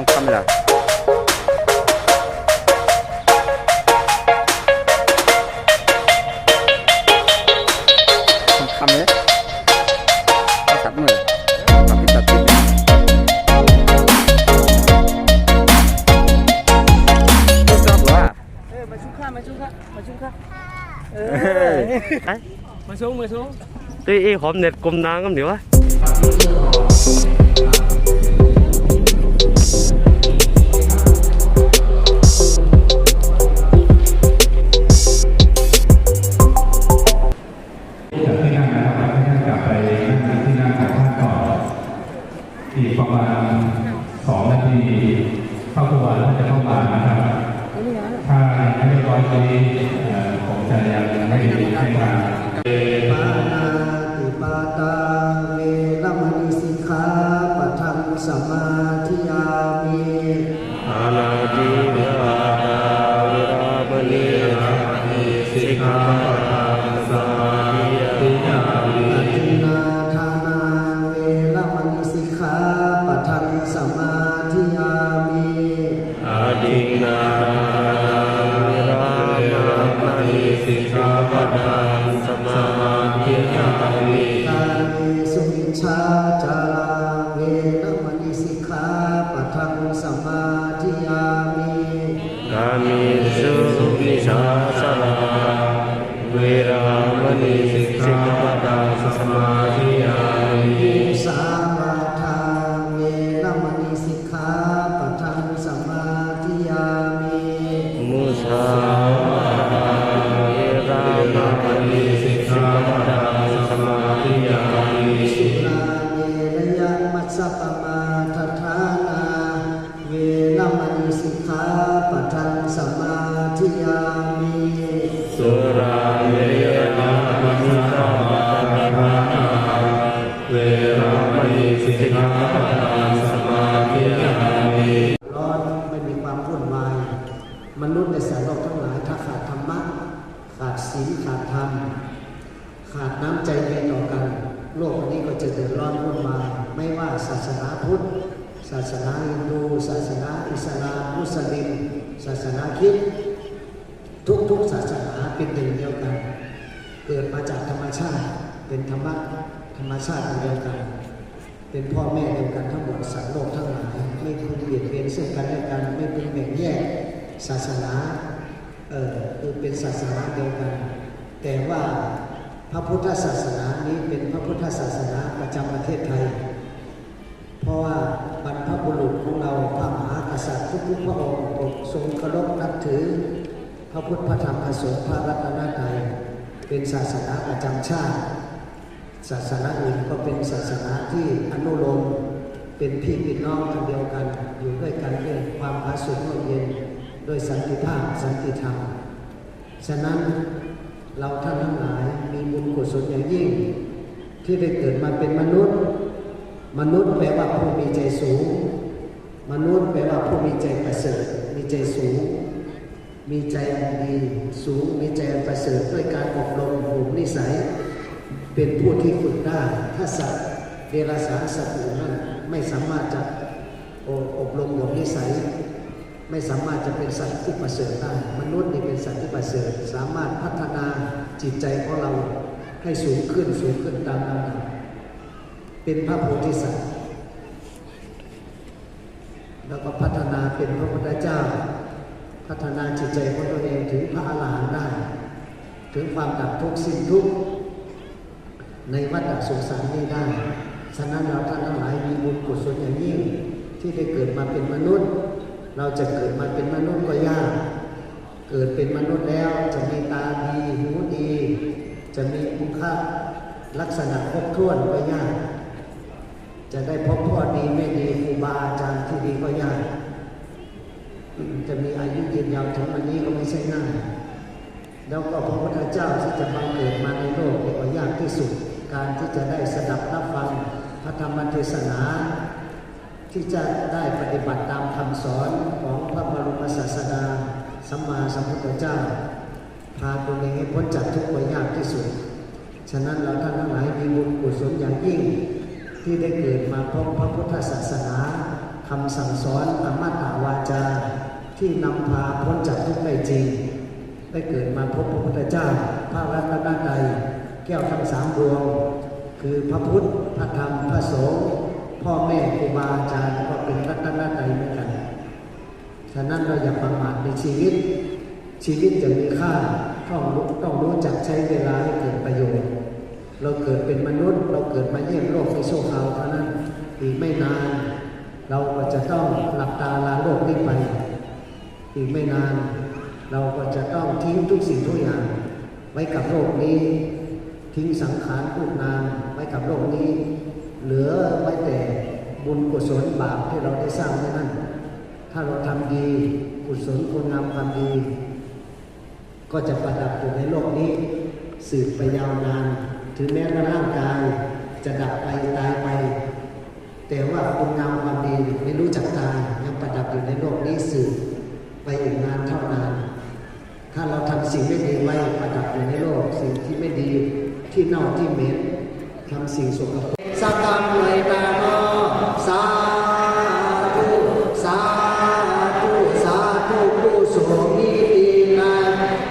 ต้องทำแล้วต้องทำเลยตัดมือตัดที่ตัดที่ต้องจับหรอมาชุ่มข้ามาชุ่มข้ามาชุ่มข้ามาชุ่มมาชุ่มตีอีหอมเน็ตกลมนางกันเดี๋ยววะอีกประมาณ2 นาทีครอบครัวจะเข้ามานะครับถ้าไม่เรียบร้อยตรงนี้ผมจะยังไม่ให้มาปานาติปาตาเวรมณีสิกขาปะทังสมาธิยามิอานาติเวรมณีสิกขาปะทังสมาธิยามิอทินนาทานาเวรมณีสิกขาปะทังสมาธิยามิอาดินนาสิกขาปะทังสมาธิยามิกาเมสุมิชฌาจาราเวรมณีสิกขาปะทังสมาธิยามิกามิสุมิชฌาจาราเวรมณีสิกขาปะทังสมาธิยามิสาวาทาเวรมณีสิกขาปะทังสมาธิยามิมุสาวาสิกขาปะทังสมาธิยามิสุราเมรยมัสสะปมาทัฏฐานาเวรมณีสิกขาปะทังสมาธิยามิสุราเมรยมัสสะปมาทัฏฐานาเวรมณีสิกขาปะทังสมาธิยามิร้อนไม่มีความวุ่นวายมนุษย์ในสารโลกทั้งหลายถ้าขาดธรรมะขาดศีลขาดธรรมขาดน้ำใจดีต่อกันโลกนี้ก็จะเดือดร้อนวุ่นวายไม่ว่าศาสนาพุทธศาสนาฮินดูศาสนาอิสลามมุสลิมศาสนาคริสต์ทุกศาสนาเป็นหนึ่งเดียวกันเกิดมาจากธรรมชาติเป็นธรรมชาติเดียวกันเป็นพ่อแม่เดียวกันทั้งหมดสัตว์โลกทั้งหลายไม่พึงเบียดเบียนซึ่งกันและกันไม่พึงแบ่งแยกศาสนาคือเป็นศาสนาเดียวกันแต่ว่าพระพุทธศาสนานี้เป็นพระพุทธศาสนาประจำประเทศไทยเพราะว่าบรรพบุรุษของเราพระมหากษัตริย์ทุกพระองค์ทรงเคารพนับถือพระพุทธพระธรรมพระสงฆ์พระรัตนตรัยเป็นศาสนาประจำชาติศาสนาอื่นก็เป็นศาสนาที่อนุโลมเป็นพี่เป็นน้องกันเดียวกันอยู่ด้วยกันด้วยความผาสุกร่มเย็นโดยสันติภาพสันติธรรมฉะนั้นเราท่านทั้งหลายมีบุญกุศลอย่างยิ่งที่ได้เกิดมาเป็นมนุษย์แปลว่าผู้มีใจสูงมนุษย์แปลว่าผู้มีใจประเสริฐมีใจสูงมีใจดีสูงมีใจประเสริฐด้วยการอบรมบ่มนิสัยเป็นผู้ที่ฝึกได้ถ้าสัตว์เดรัจฉานสัตว์อื่นนั้นไม่สามารถจะอบรมบ่มนิสัยไม่สามารถจะเป็นสัตว์ที่ประเสริฐได้มนุษย์นี่เป็นสัตว์ที่ประเสริฐสามารถพัฒนาจิตใจของเราให้สูงขึ้นตามลำดับเป็นพระโพธิสัตว์แล้วก็พัฒนาเป็นพระพุทธเจ้าพัฒนาจิตใจของตัวเองถึงพระอรหันต์ได้ถึงความดับทุกข์สิ้นทุกข์ในวัฏสงสารนี้ได้ฉะนั้นเราท่านทั้งหลายมีบุญกุศลอย่างยิ่งที่ได้เกิดมาเป็นมนุษย์เราจะเกิดมาเป็นมนุษย์ก็ยากเกิดเป็นมนุษย์แล้วจะมีตาดีหูดีจะมีคุณค่าลักษณะครบถ้วนก็ยากจะได้พบพ่อดีแม่ดีครูบาอาจารย์ที่ดีก็ยากจะมีอายุยืนยาวถึงวันนี้ก็ไม่ใช่ง่ายแล้วก็พระพุทธเจ้าที่จะบังเกิดมาในโลกก็ยากที่สุดการที่จะได้สดับรับฟังพระธรรมเทศนาที่จะได้ปฏิบัติตามคำสอนของพระบรมศาสดาสัมมาสัมพุทธเจ้าพาตัวเองให้พ้นจากทุกข์ก็ยากที่สุดฉะนั้นเราท่านทั้งหลายมีบุญกุศลอย่างยิ่งที่ได้เกิดมาพบพระพุทธศาสนาคำสั่งสอนธรรม ที่นำพาพ้นจากทุกข์ได้จริงได้เกิดมาพบพระพุทธเจ้าพระรัตนตรัยแก้วทั้งสามดวงคือพระพุทธพระธรรมพระสงฆ์พ่อแม่ครูบาอาจารย์ก็เป็นรัตนตรัยเหมือนกันฉะนั้นเราอย่าประมาทในชีวิตจะมีค่าต้องรู้จักใช้เวลาให้เกิดประโยชน์เราเกิดเป็นมนุษย์เราเกิดมาเยี่ยมโลกในชั่วคราวเท่านั้นอีกไม่นานเราก็จะต้องหลับตาลาโลกนี้ไปอีกไม่นานเราก็จะต้องทิ้งทุกสิ่งทุกอย่างไว้กับโลกนี้ทิ้งสังขารรูปนามไว้กับโลกนี้เหลือไว้แต่บุญกุศลบาปที่เราได้สร้างไว้นั่นถ้าเราทำดีกุศลคุณงามความดีก็จะประดับอยู่ในโลกนี้สืบไปยาวนานถึงแม้ว่าร่างกายจะดับไปตายไปแต่ว่าคุณงามความดีไม่รู้จักตายยังประดับอยู่ในโลกนี้สืบไปอีกนานเท่านานถ้าเราทำสิ่งไม่ดีไว้ประดับอยู่ในโลกสิ่งที่ไม่ดีที่เน่าที่เหม็นทำสิ่งสกปรกสักการเลยตาโนสาธุสาธุสาธุผู้ทรงมีดีนา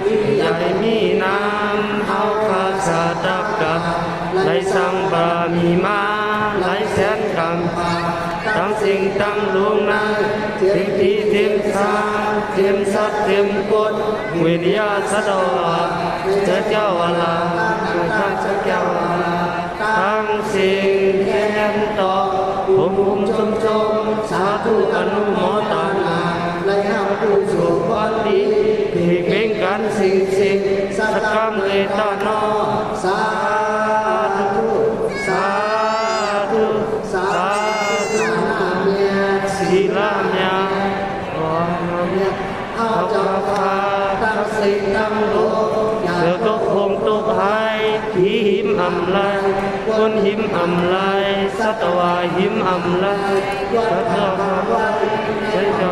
มีใหญ่ มีน้ำเฮาข้าสาตักกะไหลสังบารมีมาไหลแสนกรรมทั้งสิ่งทั้งลวงนั้นเทียมที่เทียมสางเทียมสัตว์เทียมกฎวิญญาณสะดอเจ้าวลาทั้งเจ้าวลาทั้งสิ่งแทนต่อภูมิชมสาธุอนุโมทนาและห้ามผู้สุขวันดีที่เป็นกันสิ่งสักกรรมเลยตาโนสาธุสาธุสาธุนาเมีย ศีลามยา เอาเจ้าพาตั้งสิ่งตั้งโลกอย่า เธอก็คงตกหายที่หิมอำลายคนหิมอำลายสัตวาหิมอำลายพระเจ้าพระไว้ใจเจ้า